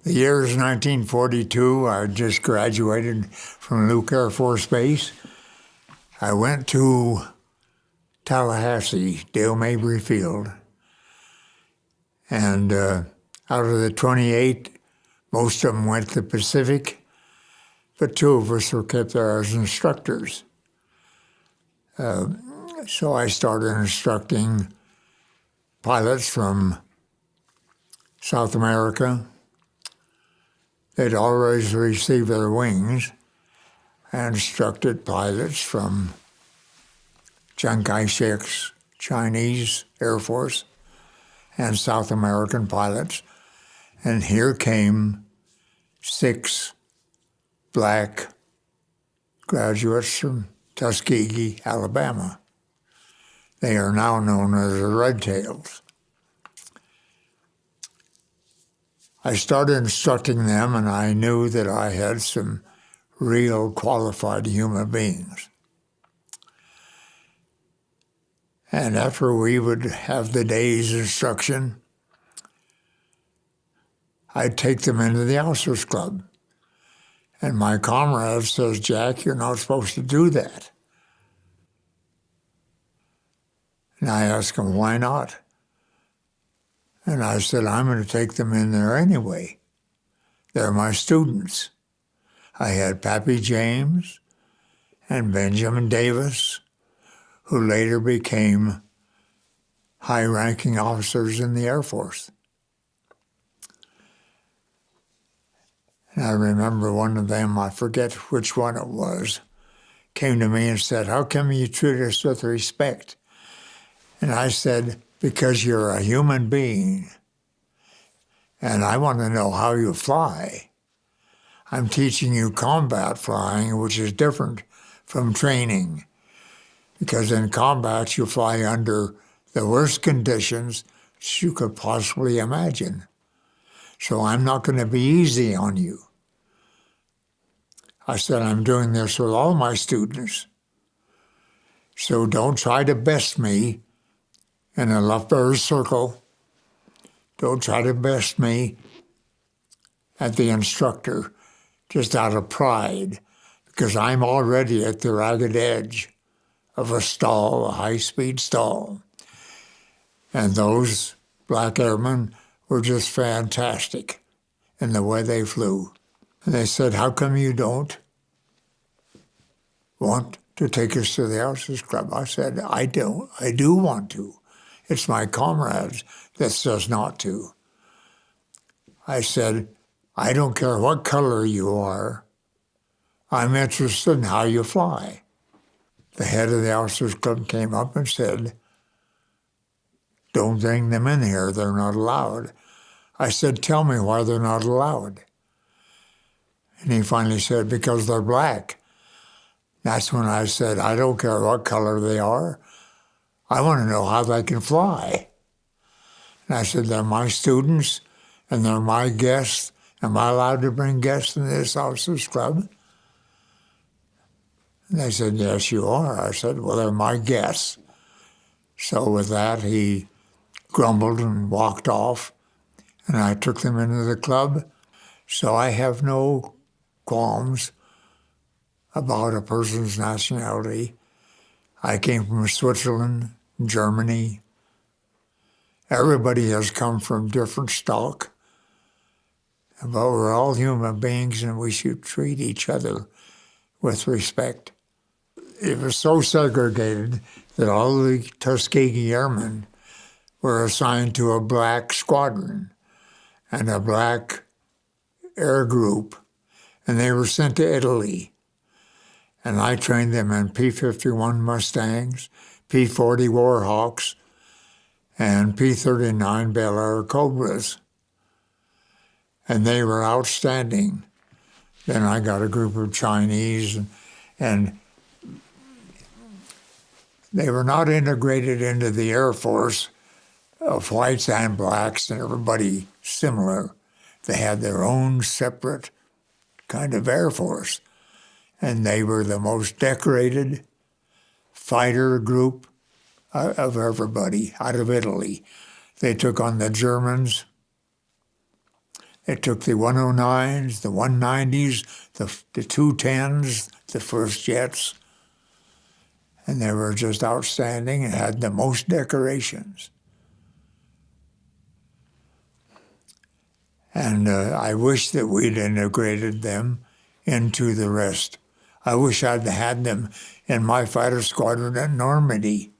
The year is 1942. I just graduated from Luke Air Force Base. I went to Tallahassee, Dale Mabry Field, and out of the 28, most of them went to the Pacific, but 2 of us were kept there as instructors. So I started instructing pilots from South America. They'd always received their wings. I instructed pilots from Chiang Kai-shek's Chinese Air Force and South American pilots. And here came 6 black graduates from Tuskegee, Alabama. They are now known as the Red Tails. I started instructing them, and I knew that I had some real qualified human beings. And after we would have the day's instruction, I'd take them into the officers' club. And my comrade says, "Jack, you're not supposed to do that." And I asked him, "Why not?" And I said, "I'm going to take them in there anyway. They're my students." I had Pappy James and Benjamin Davis, who later became high-ranking officers in the Air Force. And I remember one of them, I forget which one it was, came to me and said, "How come you treat us with respect?" And I said, "Because you're a human being, and I want to know how you fly. I'm teaching you combat flying, which is different from training, because in combat you fly under the worst conditions you could possibly imagine. So I'm not going to be easy on you." I said, "I'm doing this with all my students. So don't try to best me in a lovebird circle. Don't try to best me at the instructor just out of pride, because I'm already at the ragged edge of a stall, a high-speed stall." And those black airmen were just fantastic in the way they flew. And they said, "How come you don't want to take us to the officers' club?" I said, I do want to. It's my comrades that says not to." I said, "I don't care what color you are. I'm interested in how you fly." The head of the officers' club came up and said, "Don't bring them in here. They're not allowed." I said, "Tell me why they're not allowed." And he finally said, "Because they're black." That's when I said, "I don't care what color they are. I want to know how they can fly." And I said, "They're my students, and they're my guests. Am I allowed to bring guests in this officers' club?" And they said, "Yes, you are." I said, "Well, they're my guests." So with that, he grumbled and walked off, and I took them into the club. So I have no qualms about a person's nationality. I came from Switzerland, Germany. Everybody has come from different stock, but we're all human beings, and we should treat each other with respect. It was so segregated that all the Tuskegee Airmen were assigned to a black squadron and a black air group, and they were sent to Italy. And I trained them in P-51 Mustangs, P-40 Warhawks, and P-39 Bel Air Cobras. And they were outstanding. Then I got a group of Chinese, and they were not integrated into the Air Force of whites and blacks and everybody similar. They had their own separate kind of Air Force. And they were the most decorated fighter group of everybody out of Italy. They took on the Germans, It took the 109s, the 190s, the 210s, the first jets, and they were just outstanding and had the most decorations. And I wish that we'd integrated them into the rest. I wish I'd had them in my fighter squadron at Normandy.